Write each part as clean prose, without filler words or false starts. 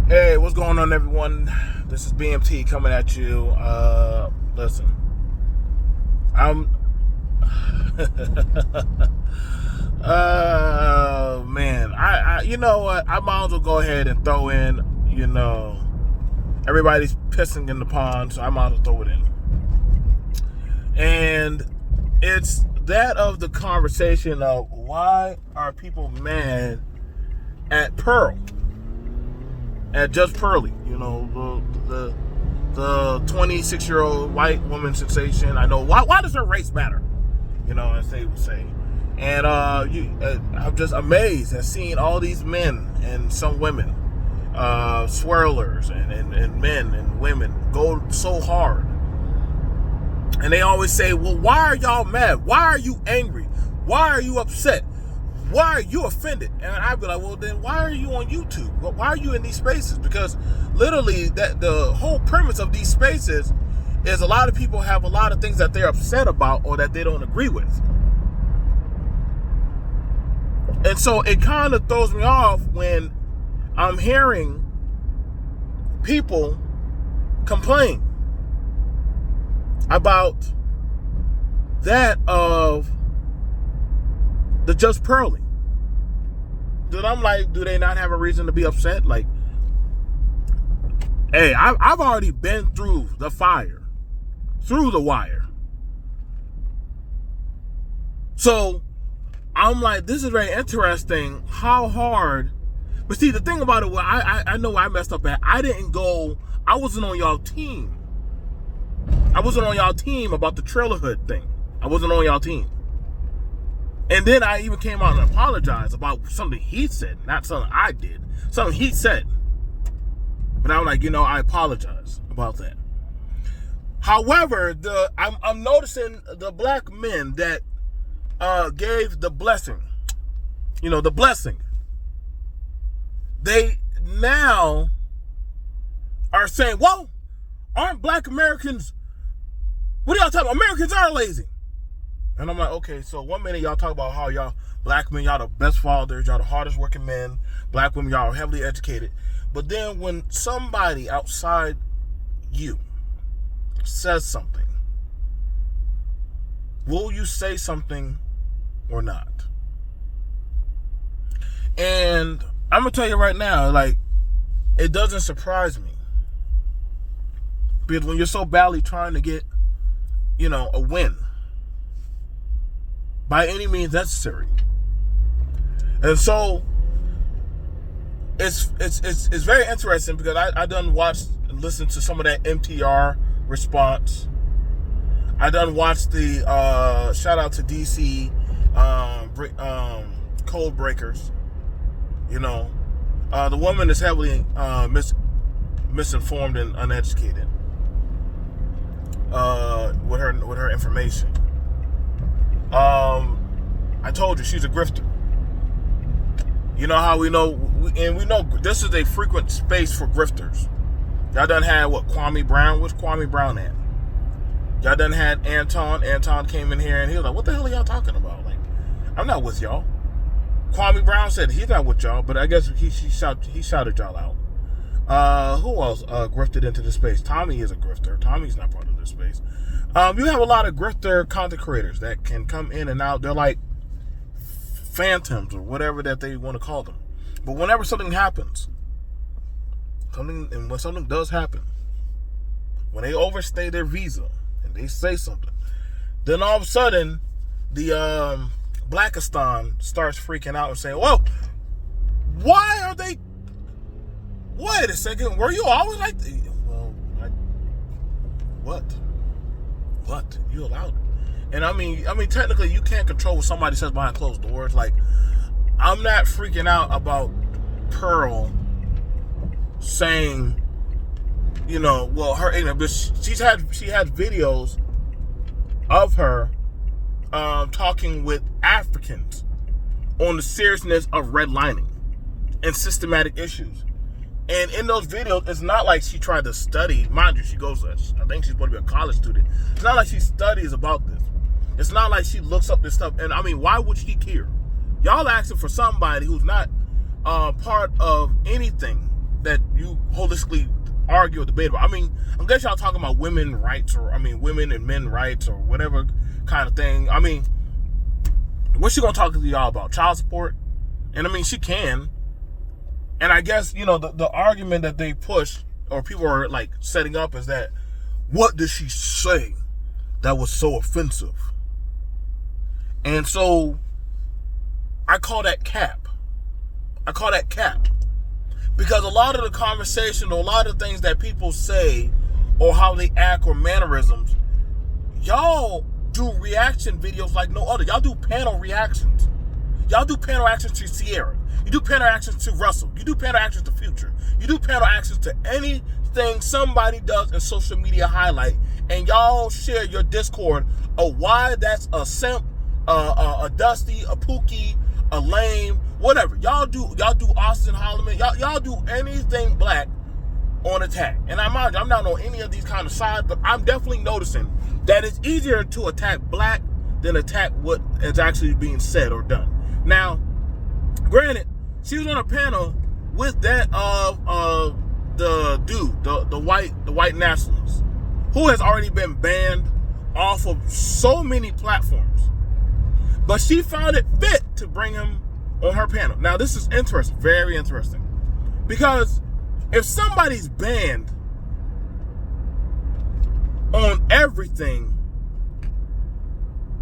Hey, what's going on, everyone? This is B.M.T. coming at you. Listen, I'm. Man, you know what? I might as well go ahead and throw in. Everybody's pissing in the pond, so I might as well throw it in. And it's that of the conversation of why are people mad at Pearl? At Judge Pearlie, the 26-year-old white woman sensation. I know why does her race matter? As they would say. And I'm just amazed at seeing all these men and some women, swirlers and men and women go so hard. And they always say, well, why are y'all mad? Why are you angry? Why are you upset? Why are you offended? And I'd be like, well, then why are you on YouTube? Why are you in these spaces? Because literally the whole premise of these spaces is a lot of people have a lot of things that they're upset about or that they don't agree with. And so it kind of throws me off when I'm hearing people complain about that of the Judge Pearlie. Then I'm like, do they not have a reason to be upset? Like, hey, I've already been through the fire, through the wire. So I'm like, this is very interesting how hard. But see, the thing about it, I know I messed up at. I wasn't on y'all team. I wasn't on y'all team about the trailer hood thing. I wasn't on y'all team. And then I even came out and apologized about something he said, not something I did. Something he said. But I'm like, I apologize about that. However, I'm noticing the black men that gave the blessing, the blessing, they now are saying, well, aren't black Americans, what are y'all talking about? Americans are lazy. And I'm like, okay, so 1 minute y'all talk about how y'all black men, y'all the best fathers, y'all the hardest working men, black women, y'all are heavily educated. But then when somebody outside you says something, will you say something or not? And I'm going to tell you right now, like, it doesn't surprise me. Because when you're so badly trying to get, a win, by any means necessary. And so it's very interesting because I done watched and listened to some of that MTR response. I done watched the shout out to DC code breakers. The woman is heavily misinformed and uneducated with her information. I told you she's a grifter. You know how we know, and we know this is a frequent space for grifters. Y'all done had Kwame Brown. What's Kwame Brown at? Y'all done had Anton. Anton came in here and he was like, "What the hell are y'all talking about? Like, I'm not with y'all." Kwame Brown said he's not with y'all, but I guess he shouted y'all out. Who else grifted into the space? Tommy is a grifter. Tommy's not part of this space. You have a lot of grifter content creators that can come in and out. They're like phantoms or whatever that they want to call them. But whenever something happens, when something does happen, when they overstay their visa and they say something, then all of a sudden the Blackistan starts freaking out and saying, "Whoa, why are they? Wait a second, were you always like that?" Well, what? You allowed it. And I mean, technically, you can't control what somebody says behind closed doors. Like, I'm not freaking out about Pearl saying, her ignorance. But she had videos of her talking with Africans on the seriousness of redlining and systematic issues. And in those videos, it's not like she tried to study. Mind you, I think she's supposed to be a college student. It's not like she studies about this. It's not like she looks up this stuff. And I mean, why would she care? Y'all asking for somebody who's not part of anything that you realistically argue or debate about. I mean, I guess y'all talking about women rights, or women and men rights, or whatever kind of thing. I mean, what's she gonna talk to y'all about? Child support? And I mean, she can. And I guess, the argument that they push, or people are like setting up, is that, what did she say that was so offensive? And so I call that cap. Because a lot of the conversation, or a lot of things that people say, or how they act, or mannerisms, y'all do reaction videos like no other. Y'all do panel reactions. Y'all do panel reactions to Sierra. You do panel reactions to Russell. You do panel reactions to Future. You do panel reactions to anything somebody does in social media highlight, and y'all share your Discord of why that's a simp, a Dusty, a Pookie, a lame, whatever. Y'all do Austin Holloman. Y'all do anything black on attack. And I'm not on any of these kind of sides, but I'm definitely noticing that it's easier to attack black than attack what is actually being said or done. Now, granted, she was on a panel with that of the dude, the white nationalist, who has already been banned off of so many platforms. But she found it fit to bring him on her panel. Now, this is interesting, very interesting. Because if somebody's banned on everything,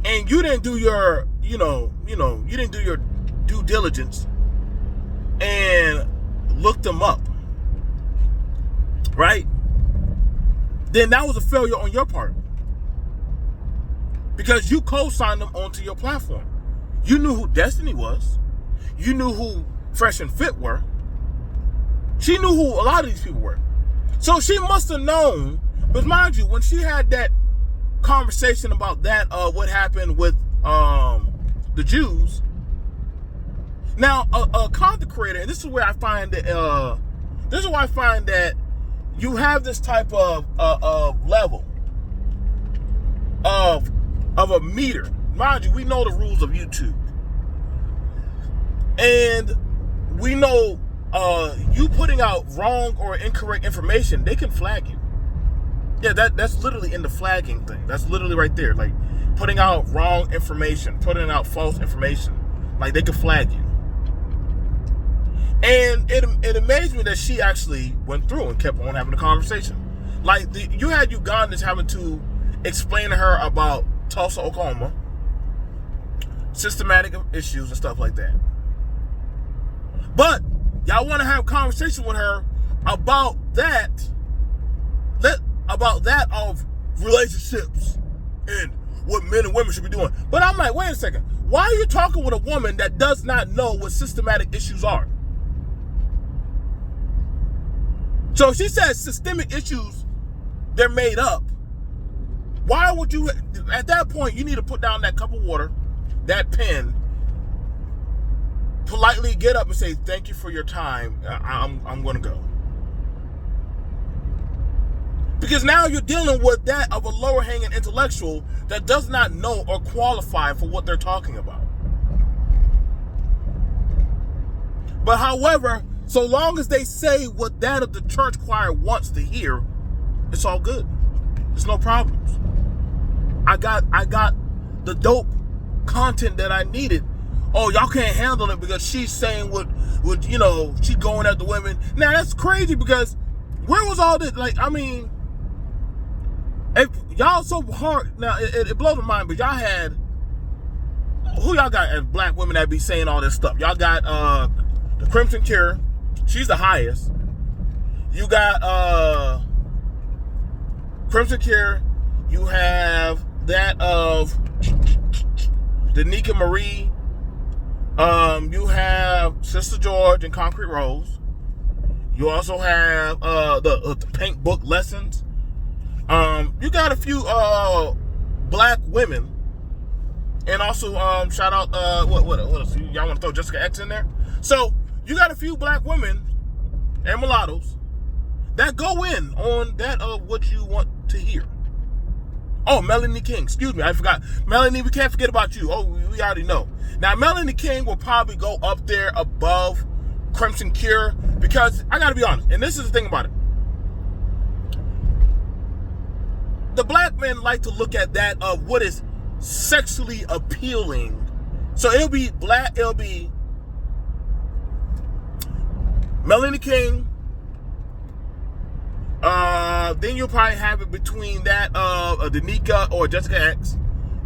and you didn't do your, you didn't do your due diligence and look them up, right? Then that was a failure on your part. Because you co-signed them onto your platform. You knew who Destiny was. You knew who Fresh and Fit were. She knew who a lot of these people were. So she must have known. But mind you, when she had that conversation about that, what happened with the Jews. Now, a content creator, and this is where I find that you have this type of level of a meter. Mind you, we know the rules of YouTube. And we know you putting out wrong or incorrect information, they can flag you. Yeah, that's literally in the flagging thing. That's literally right there. Like, putting out wrong information, putting out false information. Like, they can flag you. And it amazed me that she actually went through and kept on having a conversation. Like, you had Ugandans having to explain to her about Tulsa, Oklahoma, systematic issues and stuff like that. But y'all want to have a conversation with her about that of relationships and what men and women should be doing. But I'm like, wait a second. Why are you talking with a woman that does not know what systematic issues are? So if she says systemic issues, they're made up. Why would you, at that point, you need to put down that cup of water, that pen, politely get up and say, thank you for your time. I'm going to go. Because now you're dealing with that of a lower hanging intellectual that does not know or qualify for what they're talking about. But however, so long as they say what that of the church choir wants to hear, it's all good. There's no problems. I got the dope content that I needed. Oh, y'all can't handle it because she's saying what she going at the women. Now that's crazy, because where was all this? Like, I mean, if y'all so hard. Now it blows my mind, but y'all had, who y'all got as black women that be saying all this stuff? Y'all got the Crimson Cure. She's the highest. You got Crimson Cure. You have that of Danica Marie. You have Sister George and Concrete Rose. You also have the Pink Book Lessons. You got a few black women, and also shout out what else? Y'all want to throw Jessica X in there? So you got a few black women and mulattoes that go in on that of what you want to hear. Oh, Melanie King. Excuse me, I forgot. Melanie, we can't forget about you. Oh, we already know. Now, Melanie King will probably go up there above Crimson Cure, because I got to be honest, and this is the thing about it. the black men like to look at that of what is sexually appealing. So it'll be Melanie King. Then you'll probably have it between that of Danica or Jessica X.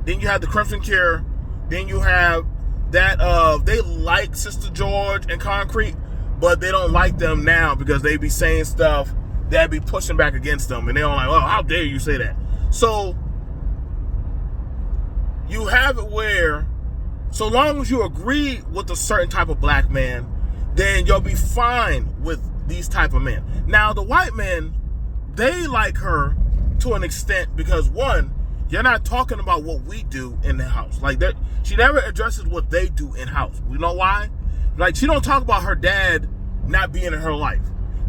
Then you have the Crimson Cure. Then you have that of they like Sister George and Concrete, but they don't like them now because they be saying stuff that be pushing back against them, and they're like, "Oh, how dare you say that?" So you have it where, so long as you agree with a certain type of black man, then you'll be fine with these type of men. Now, the white men, they like her to an extent because, one, you're not talking about what we do in the house. Like, that, she never addresses what they do in house. You know why? Like, she don't talk about her dad not being in her life.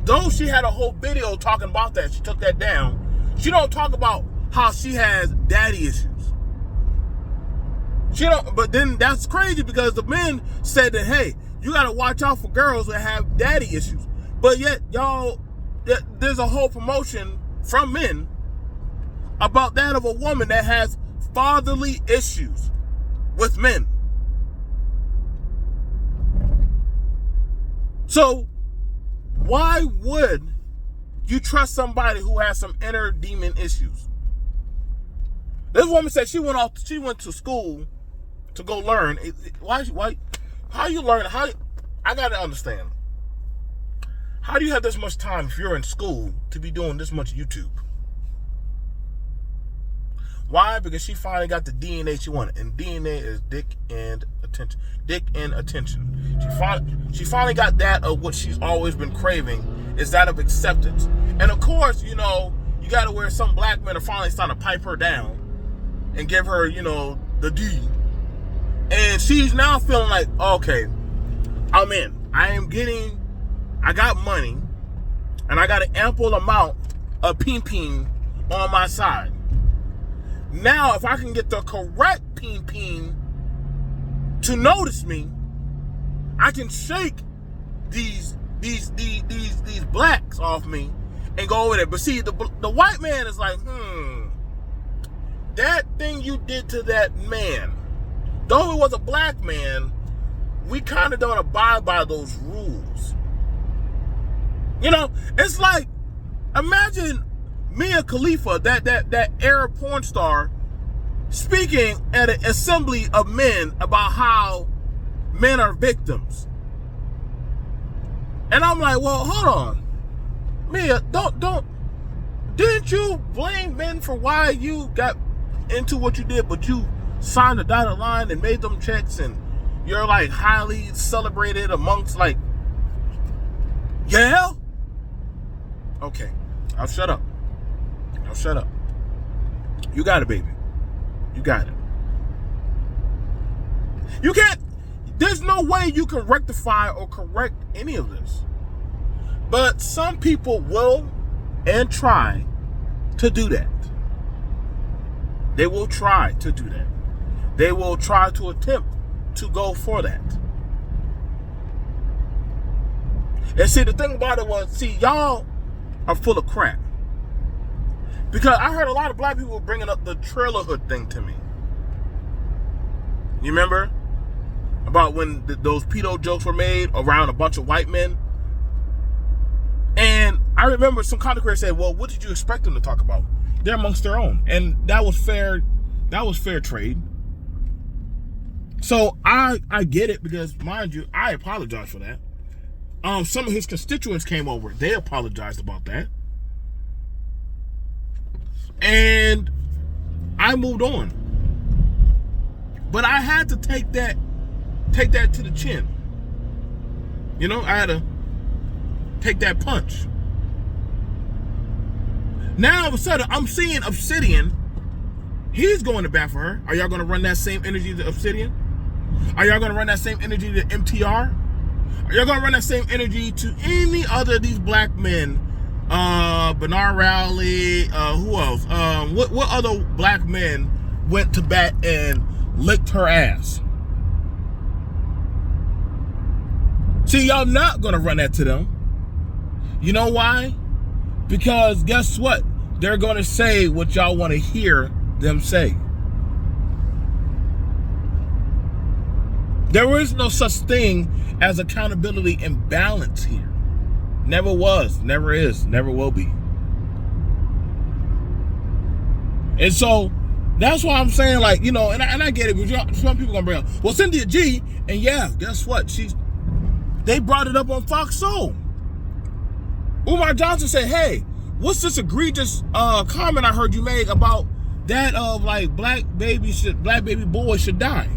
Though she had a whole video talking about that, she took that down. She don't talk about how she has daddy issues. She don't. But then that's crazy because the men said that, hey, you got to watch out for girls that have daddy issues. But yet, y'all, there's a whole promotion from men about that of a woman that has fatherly issues with men. So, why would you trust somebody who has some inner demon issues? This woman said she went to school to go learn. Why? How you learn? I gotta understand. How do you have this much time if you're in school to be doing this much YouTube? Why? Because she finally got the DNA she wanted, and DNA is dick and attention. Dick and attention. She finally got that of what she's always been craving, is that of acceptance. And of course, you know, you got to where some black men are finally starting to pipe her down and give her, you know, the D. And she's now feeling like, okay, I'm in. I got money, and I got an ample amount of peen on my side. Now, if I can get the correct peen to notice me, I can shake these blacks off me and go over there. But see, the white man is like, that thing you did to that man, though it was a black man, we kind of don't abide by those rules. You know, it's like, imagine Mia Khalifa, that Arab porn star, speaking at an assembly of men about how men are victims. And I'm like, well, hold on. Mia, didn't you blame men for why you got into what you did, but you signed a dotted line and made them checks, and you're like highly celebrated amongst, like, yeah? Okay, I'll shut up. You got it, baby. You got it. You can't, there's no way you can rectify or correct any of this. But some people will and try to do that. They will try to do that. They will try to attempt to go for that. And see, the thing about it was, y'all are full of crap. Because I heard a lot of black people bringing up the trailer hood thing to me. You remember? About when those pedo jokes were made around a bunch of white men. And I remember some content creators said, well, what did you expect them to talk about? They're amongst their own. And that was fair trade. So I get it, because, mind you, I apologize for that. Some of his constituents came over. They apologized about that. And I moved on. But I had to take that to the chin. You know, I had to take that punch. Now, all of a sudden, I'm seeing Obsidian. He's going to bat for her. Are y'all going to run that same energy to Obsidian? Are y'all going to run that same energy to MTR? Are y'all going to run that same energy to any other of these black men? Bernard Rowley, who else? What other black men went to bat and licked her ass? See, y'all not gonna run that to them. You know why? Because guess what? they're going to say what y'all want to hear them say. There is no such thing as accountability and balance here. Never was, never is, never will be. And so that's why I'm saying, like, you know, and I get it, but some people gonna bring up, well, Cynthia G, and yeah, guess what? They brought it up on Fox Soul. Umar Johnson said, hey, what's this egregious comment I heard you make about that of like black baby boys should die?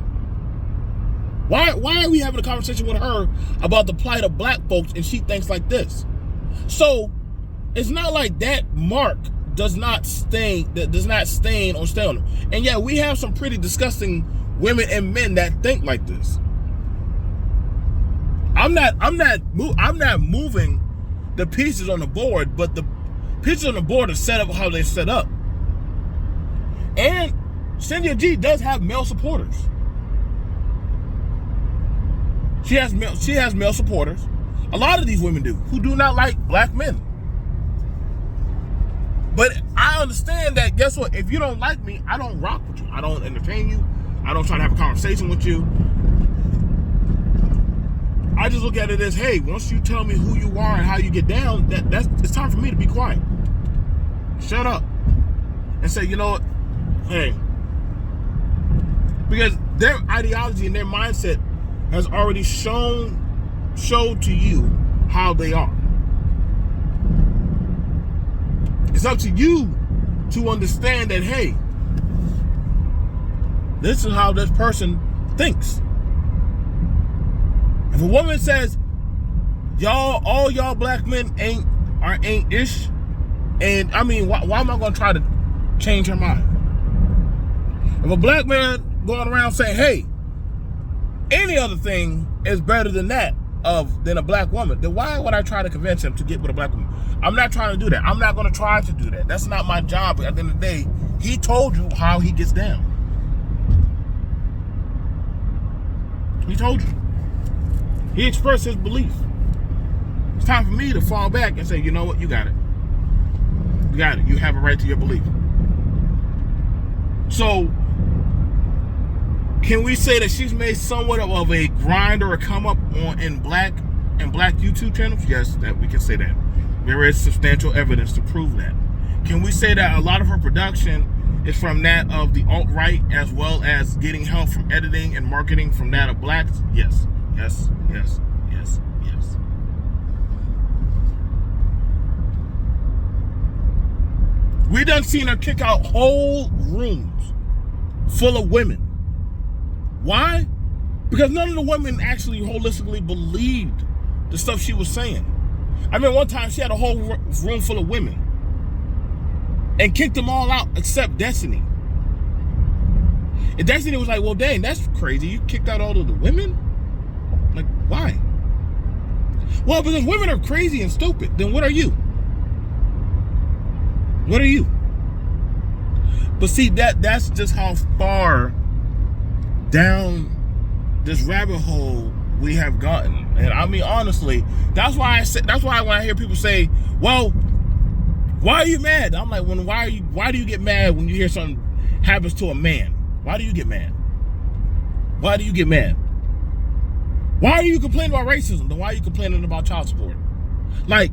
Why are we having a conversation with her about the plight of black folks and she thinks like this? So it's not like that mark does not stain or stay on them. And yeah, we have some pretty disgusting women and men that think like this. I'm not moving the pieces on the board, but the pieces on the board are set up how they're set up. And Cynthia G does have male supporters. She has male supporters. A lot of these women do, who do not like black men. But I understand that, guess what? If you don't like me, I don't rock with you. I don't entertain you. I don't try to have a conversation with you. I just look at it as, hey, once you tell me who you are and how you get down, it's time for me to be quiet. Shut up. And say, you know what? Hey. Because their ideology and their mindset has already showed to you how they are. It's up to you to understand that, hey, this is how this person thinks. If a woman says, all y'all black men ain't ish, and I mean, why am I gonna try to change her mind? If a black man going around saying, hey, any other thing is better than that than a black woman, then why would I try to convince him to get with a black woman? I'm not trying to do that. I'm not going to try to do that. That's not my job. At the end of the day, he told you how he gets down. He told you. He expressed his belief. It's time for me to fall back and say, you know what? You got it. You got it. You have a right to your belief. So, can we say that she's made somewhat of a grind or a come up in black YouTube channels? Yes, that we can say that. There is substantial evidence to prove that. Can we say that a lot of her production is from that of the alt-right, as well as getting help from editing and marketing from that of blacks? Yes, yes, yes, yes, yes. We done seen her kick out whole rooms full of women. Why? Because none of the women actually holistically believed the stuff she was saying. I mean, one time she had a whole room full of women and kicked them all out except Destiny. And Destiny was like, well, dang, that's crazy. You kicked out all of the women? Like, why? Well, because women are crazy and stupid. Then what are you? What are you? But see, that's just how far down this rabbit hole we have gotten. And I mean, honestly, that's why when I hear people say, well, why are you mad? I'm like, why do you get mad when you hear something happens to a man? Why do you get mad? Why do you get mad? Why are you complaining about racism? Then why are you complaining about child support? Like,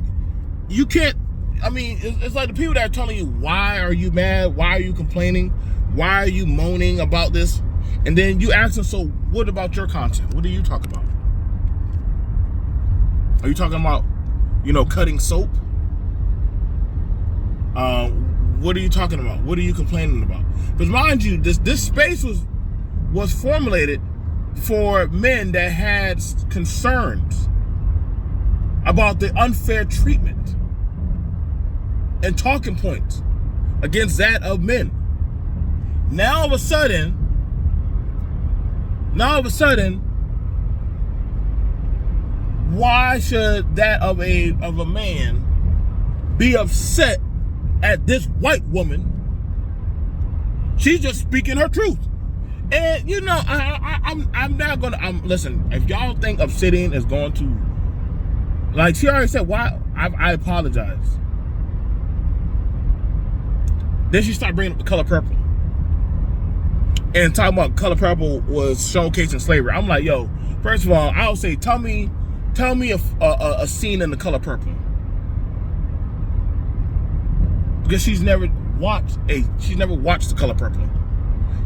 you can't, I mean, it's like the people that are telling you, why are you mad? Why are you complaining? Why are you moaning about this? And then you ask them, so what about your content? What are you talking about? Are you talking about, cutting soap? What are you talking about? What are you complaining about? Because mind you, this space was formulated for men that had concerns about the unfair treatment and talking points against that of men. Now all of a sudden, why should that of a man be upset at this white woman? She's just speaking her truth. And I'm not gonna listen, if y'all think Obsidian is going to, like she already said, why I apologize. Then she started bringing up the color purple. And talking about color purple was showcasing slavery. I'm like, yo, first of all, I'll say, tell me a scene in the color purple. Because she's never watched the color purple.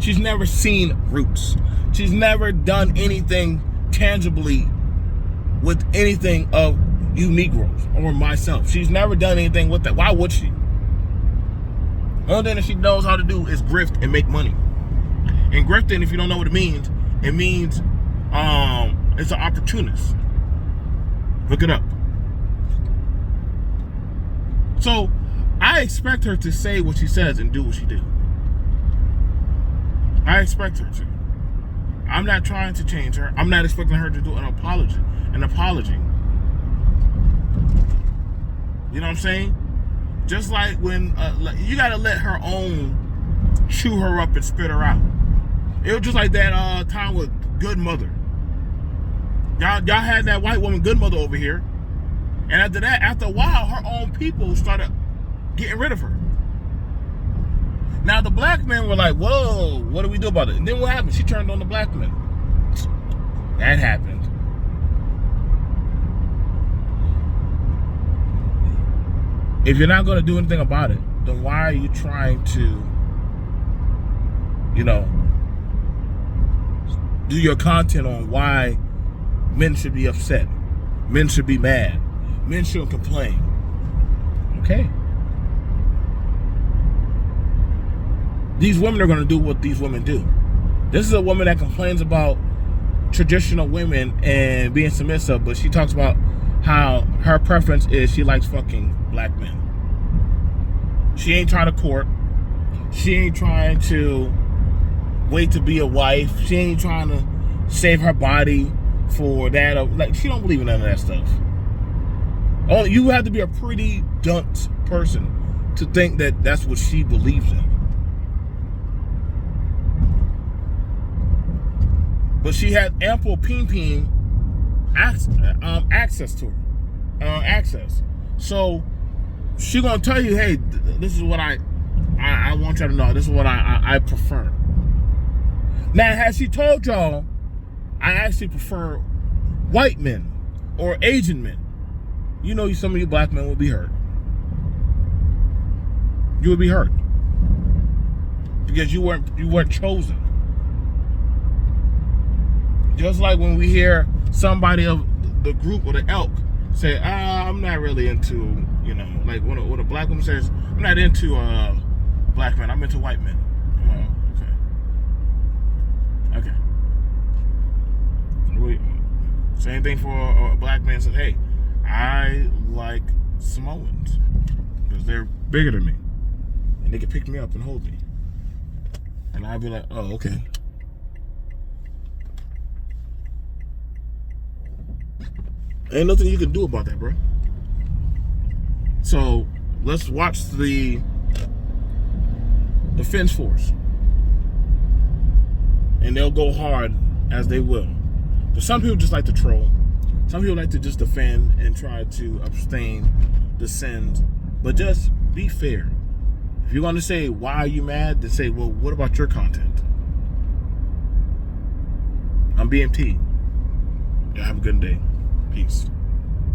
She's never seen Roots. She's never done anything tangibly with anything of you Negroes or myself. She's never done anything with that. Why would she? The only thing that she knows how to do is grift and make money. And grifting, if you don't know what it means it's an opportunist. Look it up. So I expect her to say what she says and do what she do. I expect her to. I'm not trying to change her. I'm not expecting her to do an apology. You know what I'm saying? Just like when you gotta let her own chew her up and spit her out. It was just like that time with Good Mother. Y'all had that white woman Good Mother over here, and after that, after a while, her own people started getting rid of her. Now the black men were like, "Whoa, what do we do about it?" And then what happened? She turned on the black men. That happened. If you're not going to do anything about it, then why are you trying to, do your content on why men should be upset, men should be mad, men shouldn't complain? Okay. These women are going to do what these women do. This is a woman that complains about traditional women and being submissive, but she talks about how her preference is she likes fucking black men. She ain't trying to court. She ain't trying to wait to be a wife. She ain't trying to save her body for that. Like, she don't believe in none of that stuff. Oh, you have to be a pretty dunce person to think that that's what she believes in. But she had ample peen access to her, access. So she gonna tell you, hey, this is what I want y'all to know. This is what I prefer. Now, has she told y'all I actually prefer white men or Asian men? Some of you black men would be hurt. You would be hurt because you weren't chosen. Just like when we hear somebody of the group or the elk say, I'm not really into, like when a black woman says, I'm not into black men, I'm into white men. Oh, okay. Same thing for a black man says, hey, I like Samoans because they're bigger than me and they can pick me up and hold me. And I'd be like, oh, okay. Ain't nothing you can do about that, bro. So let's watch the defense force, and they'll go hard as they will. But some people just like to troll. Some people like to just defend and try to abstain the sins. But just be fair. If you're going to say, why are you mad? Then say, well, what about your content? I'm B.M.T. Y'all have a good day. Peace.